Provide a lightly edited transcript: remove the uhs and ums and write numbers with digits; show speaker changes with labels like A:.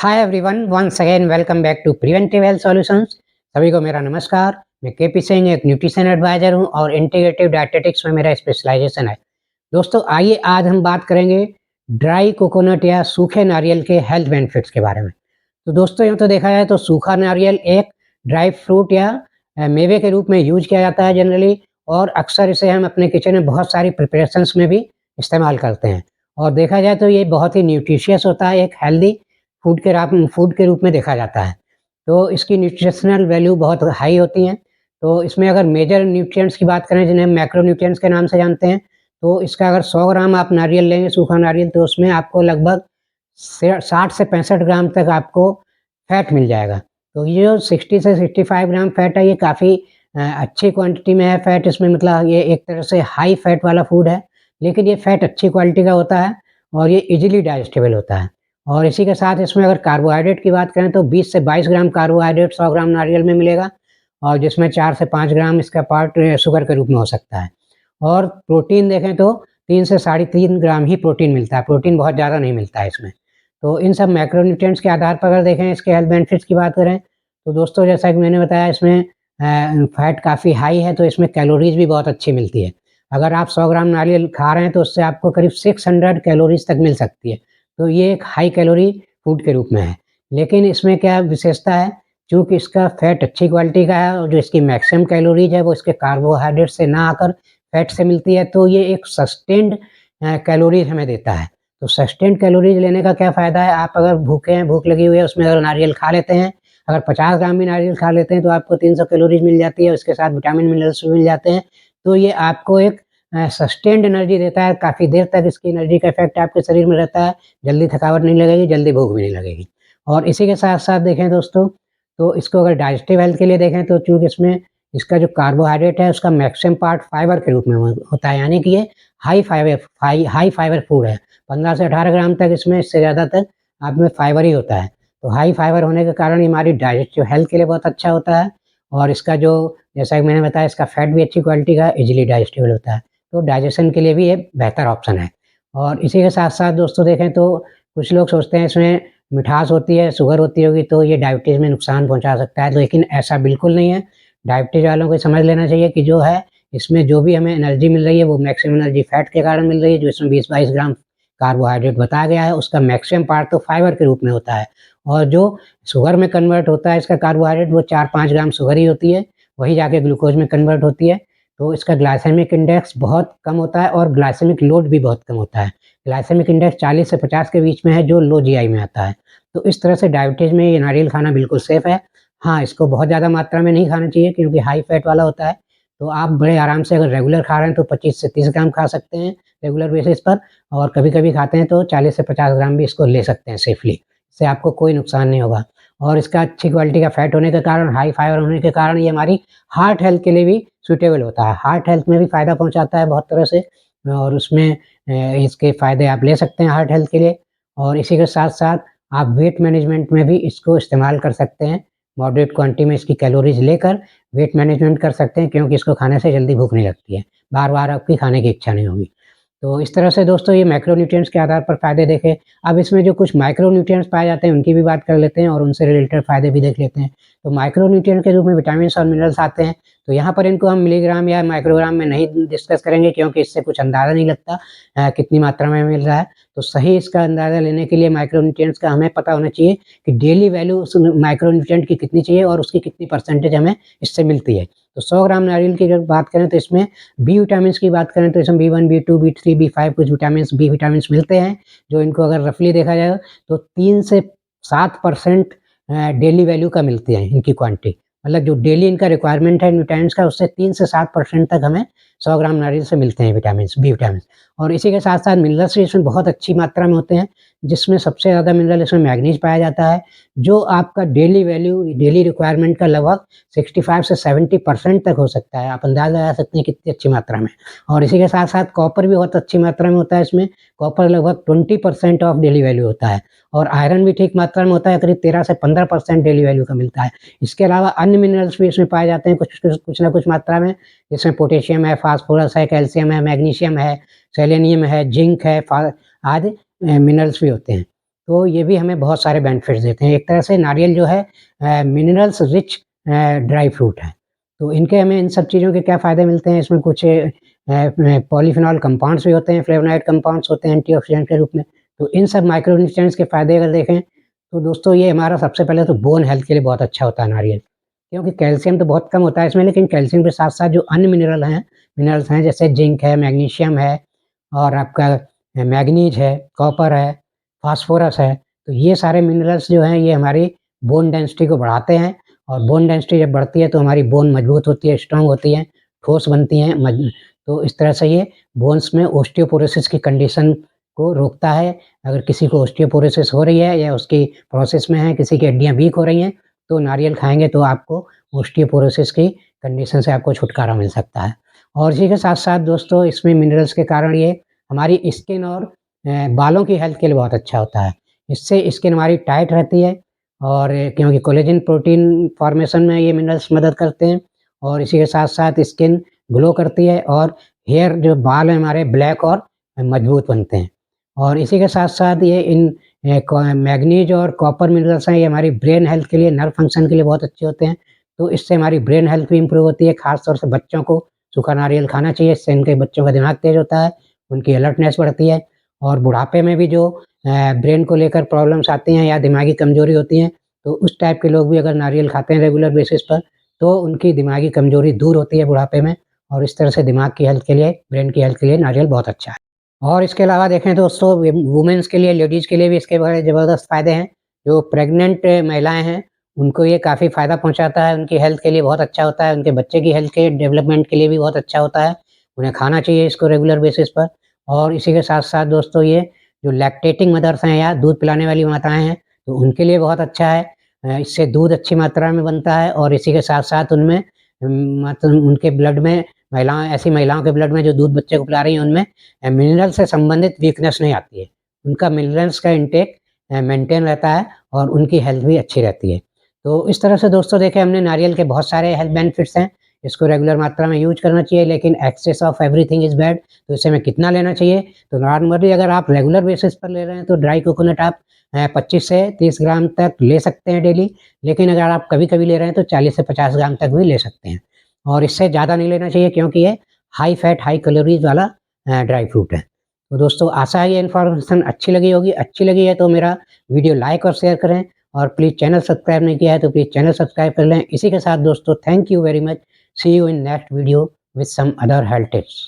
A: Hi everyone, once again welcome back to preventive health solutions. सभी को मेरा नमस्कार। मैं केपी सिंह, एक न्यूट्रिशन एडवाइजर हूं और इंटीग्रेटिव डायटेटिक्स में मेरा स्पेशलाइजेशन है। दोस्तों, आइए आज हम बात करेंगे ड्राई कोकोनट या सूखे नारियल के हेल्थ बेनिफिट्स के बारे में। तो दोस्तों, यूँ तो देखा जाए तो सूखा नारियल एक ड्राई फ्रूट या मेवे के रूप में यूज़ किया जाता है जनरली, और अक्सर इसे हम अपने किचन में बहुत सारी प्रिपरेशंस में भी इस्तेमाल करते हैं। और देखा जाए तो ये बहुत ही न्यूट्रिशियस होता है, एक हेल्दी फूड के रूप में देखा जाता है। तो इसकी न्यूट्रिशनल वैल्यू बहुत हाई होती हैं। तो इसमें अगर मेजर न्यूट्रिएंट्स की बात करें, जिन्हें मैक्रो न्यूट्रिएंट्स के नाम से जानते हैं, तो इसका अगर 100 ग्राम आप नारियल लेंगे, सूखा नारियल, तो उसमें आपको लगभग से 60 से 65 ग्राम तक आपको फैट मिल जाएगा। तो ये जो 60 से 65 ग्राम फैट है, ये काफ़ी अच्छी क्वांटिटी में है फैट इसमें, मतलब ये एक तरह से हाई फैट वाला फूड है। लेकिन ये फैट अच्छी क्वालिटी का होता है और ये ईज़िली डाइजेस्टेबल होता है। और इसी के साथ इसमें अगर कार्बोहाइड्रेट की बात करें तो 20 से 22 ग्राम कार्बोहाइड्रेट 100 ग्राम नारियल में मिलेगा, और जिसमें 4 से 5 ग्राम इसका पार्ट शुगर के रूप में हो सकता है। और प्रोटीन देखें तो 3 से साढ़े 3 ग्राम ही प्रोटीन मिलता है, प्रोटीन बहुत ज़्यादा नहीं मिलता है इसमें। तो इन सब मैक्रोन्यूट्रिएंट्स के आधार पर अगर देखें, इसके हेल्थ बेनिफिट्स की बात करें, तो दोस्तों जैसा कि मैंने बताया, इसमें फैट काफ़ी हाई है, तो इसमें कैलोरीज़ भी बहुत अच्छी मिलती है। अगर आप 100 ग्राम नारियल खा रहे हैं तो उससे आपको करीब 600 कैलोरीज़ तक मिल सकती है। तो ये एक हाई कैलोरी फूड के रूप में है। लेकिन इसमें क्या विशेषता है, चूँकि इसका फैट अच्छी क्वालिटी का है और जो इसकी मैक्सिमम कैलोरीज़ है वो इसके कार्बोहाइड्रेट से ना आकर फैट से मिलती है, तो ये एक सस्टेन्ड कैलोरीज़ हमें देता है। तो सस्टेन्ड कैलोरीज़ लेने का क्या फ़ायदा है, आप अगर भूखे हैं, भूख लगी हुई है, उसमें अगर नारियल खा लेते हैं, अगर 50 ग्राम भी नारियल खा लेते हैं तो आपको 300 कैलोरीज़ मिल जाती है, उसके साथ विटामिन मिनरल्स भी मिल जाते हैं। तो ये आपको एक सस्टेन्ड एनर्जी देता है, काफ़ी देर तक इसकी एनर्जी का इफ़ेक्ट आपके शरीर में रहता है, जल्दी थकावट नहीं लगेगी, जल्दी भूख भी नहीं लगेगी। और इसी के साथ-साथ देखें दोस्तों, तो इसको अगर डाइजेस्टिव हेल्थ के लिए देखें तो चूँकि इसमें इसका जो कार्बोहाइड्रेट है उसका मैक्सिमम पार्ट फाइबर के रूप में होता है, यानी कि ये हाई फाइबर फूड है। 15 से 18 ग्राम तक इसमें, इससे ज़्यादा तक आप में फाइबर ही होता है। तो हाई फाइबर होने के कारण ये हमारी डाइजेस्टिव हेल्थ के लिए बहुत अच्छा होता है। और इसका जो, जैसा कि मैंने बताया, इसका फैट भी अच्छी क्वालिटी का है, ईज़िली डाइजेस्टेबल होता है। तो डाइजेशन के लिए भी ये बेहतर ऑप्शन है। और इसी के साथ-साथ दोस्तों देखें तो कुछ लोग सोचते हैं इसमें मिठास होती है, शुगर होती होगी, तो ये डायबिटीज़ में नुकसान पहुँचा सकता है, लेकिन ऐसा बिल्कुल नहीं है। डायबिटीज़ वालों को समझ लेना चाहिए कि जो है, इसमें जो भी हमें एनर्जी मिल रही है वो मैक्सिमम एनर्जी फैट के कारण मिल रही है, जो इसमें 20-22 ग्राम कार्बोहाइड्रेट बताया गया है, उसका मैक्सिमम पार्ट तो फाइबर के रूप में होता है। और जो शुगर में कन्वर्ट होता है इसका कार्बोहाइड्रेट, वो 4-5 ग्राम शुगर ही होती है, वही जाके ग्लूकोज़ में कन्वर्ट होती है। तो इसका ग्लाइसेमिक इंडेक्स बहुत कम होता है और ग्लाइसेमिक लोड भी बहुत कम होता है। ग्लाइसेमिक इंडेक्स 40 से 50 के बीच में है, जो लो जीआई में आता है। तो इस तरह से डायबिटीज़ में ये नारियल खाना बिल्कुल सेफ़ है। हाँ, इसको बहुत ज़्यादा मात्रा में नहीं खाना चाहिए क्योंकि हाई फैट वाला होता है। तो आप बड़े आराम से अगर रेगुलर खा रहे हैं तो 25 से 30 ग्राम खा सकते हैं रेगुलर बेसिस पर, और कभी-कभी खाते हैं तो 40 से 50 ग्राम भी इसको ले सकते हैं सेफ़ली। इससे आपको कोई नुकसान नहीं होगा। और इसका अच्छी क्वालिटी का फैट होने के कारण, हाई फाइबर होने के कारण, ये हमारी हार्ट हेल्थ के लिए भी सूटेबल होता है। हार्ट हेल्थ में भी फ़ायदा पहुँचाता है बहुत तरह से, और उसमें इसके फ़ायदे आप ले सकते हैं हार्ट हेल्थ के लिए। और इसी के साथ-साथ आप वेट मैनेजमेंट में भी इसको इस्तेमाल कर सकते हैं। मॉडरेट क्वांटिटी में इसकी कैलोरीज़ लेकर वेट मैनेजमेंट कर सकते हैं, क्योंकि इसको खाने से जल्दी भूख नहीं लगती है। बार-बार आपकी खाने की इच्छा नहीं होगी। तो इस तरह से दोस्तों ये मैक्रोन्यूट्रिएंट्स के आधार पर फ़ायदे देखे। अब इसमें जो कुछ माइक्रोन्यूट्रिएंट्स पाए जाते हैं उनकी भी बात कर लेते हैं और उनसे रिलेटेड फ़ायदे भी देख लेते हैं। तो माइक्रोन्यूट्रिएंट के रूप में विटामिन्स और मिनरल्स आते हैं। तो यहाँ पर इनको हम मिलीग्राम या माइक्रोग्राम में नहीं डिस्कस करेंगे, क्योंकि इससे कुछ अंदाज़ा नहीं लगता कितनी मात्रा में मिल रहा है। तो सही इसका अंदाज़ा लेने के लिए माइक्रोन्यूट्रिएंट्स का हमें पता होना चाहिए कि डेली वैल्यू उस माइक्रोन्यूट्रिएंट की कितनी चाहिए और उसकी कितनी परसेंटेज हमें इससे मिलती है। तो 100 ग्राम नारियल की अगर बात करें तो इसमें बी विटामिन्स की बात करें तो इसमें बी1, बी2, बी3, बी5 कुछ विटामिन्स, बी विटामिन्स मिलते हैं, जो इनको अगर रफली देखा जाए तो 3 से 7% डेली वैल्यू का मिलती है इनकी क्वांटिटी। मतलब जो डेली इनका रिक्वायरमेंट है विटामिन्स का, उससे 3 से 7% तक हमें 100 ग्राम नारियल से मिलते हैं विटामिन्स, बी विटामिन्स। और इसी के साथ-साथ मिनरल्स भी इसमें बहुत अच्छी मात्रा में होते हैं, जिसमें सबसे ज़्यादा मिनरल इसमें मैग्नीज़ पाया जाता है, जो आपका डेली वैल्यू, डेली रिक्वायरमेंट का लगभग 65 से 70% तक हो सकता है। आप अंदाज़ा लगा सकते हैं कितनी अच्छी मात्रा में। और इसी के साथ-साथ कॉपर भी बहुत अच्छी मात्रा में होता है इसमें। कॉपर लगभग 20% ऑफ डेली वैल्यू होता है, और आयरन भी ठीक मात्रा में होता है, करीब 13 से 15% डेली वैल्यू का मिलता है। इसके अलावा अन्य मिनरल्स भी इसमें पाए जाते हैं कुछ ना कुछ मात्रा में, जिसमें पोटेशियम है, फास्फोरस है, कैल्शियम है, मैग्नीशियम है, सेलेनियम है, जिंक है, आदि मिनरल्स भी होते हैं। तो ये भी हमें बहुत सारे बेनिफिट्स देते हैं। एक तरह से नारियल जो है मिनरल्स रिच ड्राई फ्रूट है। तो इनके हमें इन सब चीज़ों के क्या फ़ायदे मिलते हैं, इसमें कुछ पॉलीफेनॉल कंपाउंड्स भी होते हैं, फ्लेवोनॉइड कंपाउंड्स होते हैं एंटीऑक्सीडेंट के रूप में। तो इन सब माइक्रोन्यूट्रिएंट्स के फ़ायदे अगर देखें, तो दोस्तों ये हमारा सबसे पहले तो बोन हेल्थ के लिए बहुत अच्छा होता है नारियल। क्योंकि कैल्शियम तो बहुत कम होता है इसमें, लेकिन कैल्शियम के साथ-साथ जो अन्य मिनरल्स हैं जैसे जिंक है, मैग्नीशियम है और आपका मैंगनीज है, कॉपर है, फास्फोरस है। तो ये सारे मिनरल्स जो हैं ये हमारी बोन डेंसिटी को बढ़ाते हैं और बोन डेंसिटी जब बढ़ती है तो हमारी बोन मजबूत होती है, स्ट्रॉन्ग होती है, ठोस बनती हैं। तो इस तरह से ये बोन्स में ओस्टियोपोरोसिस की कंडीशन को रोकता है। अगर किसी को ओस्टियोपोरोसिस हो रही है या उसकी प्रोसेस में है, किसी की हड्डियाँ वीक हो रही हैं, तो नारियल खाएँगे तो आपको ओस्टियोपोरोसिस की कंडीशन से आपको छुटकारा मिल सकता है। और इसी के साथ-साथ दोस्तों इसमें मिनरल्स के कारण ये हमारी स्किन और बालों की हेल्थ के लिए बहुत अच्छा होता है। इससे स्किन हमारी टाइट रहती है और क्योंकि कोलेजन प्रोटीन फॉर्मेशन में ये मिनरल्स मदद करते हैं और इसी के साथ-साथ स्किन ग्लो करती है और हेयर जो बाल हैं हमारे ब्लैक और मजबूत बनते हैं। और इसी के साथ-साथ ये इन मैंगनीज और कॉपर मिनरल्स हैं, ये हमारी ब्रेन हेल्थ के लिए, नर्व फंक्शन के लिए बहुत अच्छे होते हैं। तो इससे हमारी ब्रेन हेल्थ भी इम्प्रूव होती है, ख़ास तौर से बच्चों को सूखा नारियल खाना चाहिए, इससे इनके बच्चों का दिमाग तेज़ होता है, उनकी अलर्टनेस बढ़ती है और बुढ़ापे में भी जो ब्रेन को लेकर प्रॉब्लम्स आती हैं या दिमागी कमज़ोरी होती हैं, तो उस टाइप के लोग भी अगर नारियल खाते हैं रेगुलर बेसिस पर, तो उनकी दिमागी कमज़ोरी दूर होती है बुढ़ापे में और इस तरह से दिमाग की हेल्थ के लिए, ब्रेन की हेल्थ के लिए नारियल बहुत अच्छा है। और इसके अलावा देखें तो दोस्तों वुमेन्स के लिए, लेडीज़ के लिए भी इसके बड़े ज़बरदस्त फ़ायदे हैं। जो प्रेग्नेंट महिलाएँ हैं, उनको ये काफ़ी फ़ायदा पहुँचाता है, उनकी हेल्थ के लिए बहुत अच्छा होता है, उनके बच्चे की हेल्थ के डेवलपमेंट के लिए भी बहुत अच्छा होता है। उन्हें खाना चाहिए इसको रेगुलर बेसिस पर और इसी के साथ-साथ दोस्तों ये जो लैक्टेटिंग मदर्स हैं या दूध पिलाने वाली माताएँ हैं, तो उनके लिए बहुत अच्छा है। इससे दूध अच्छी मात्रा में बनता है और इसी के साथ-साथ उनमें मतलब उनके ब्लड में ऐसी महिलाओं के ब्लड में जो दूध बच्चे को पिला रही हैं, उनमें मिनरल से संबंधित वीकनेस नहीं आती है। उनका मिनरल्स का इंटेक मेंटेन रहता है और उनकी हेल्थ भी अच्छी रहती है। तो इस तरह से दोस्तों देखें हमने नारियल के बहुत सारे हेल्थ बेनिफिट्स हैं। इसको रेगुलर मात्रा में यूज़ करना चाहिए लेकिन excess of everything is bad. तो इसे हमें कितना लेना चाहिए? तो नॉर्मली अगर आप रेगुलर बेसिस पर ले रहे हैं तो ड्राई कोकोनट आप 25 से 30 ग्राम तक ले सकते हैं डेली। लेकिन अगर आप कभी-कभी ले रहे हैं तो 40 से 50 ग्राम तक भी ले सकते हैं। और इससे ज़्यादा नहीं लेना चाहिए क्योंकि ये हाई फैट, हाई कैलोरीज़ वाला ड्राई फ्रूट है। तो दोस्तों आशा है ये इन्फॉर्मेशन अच्छी लगी होगी। अच्छी लगी है तो मेरा वीडियो लाइक और शेयर करें और प्लीज़ चैनल सब्सक्राइब नहीं किया है तो प्लीज़ चैनल सब्सक्राइब कर लें। इसी के साथ दोस्तों thank you very much. See you in next video with some other health tips.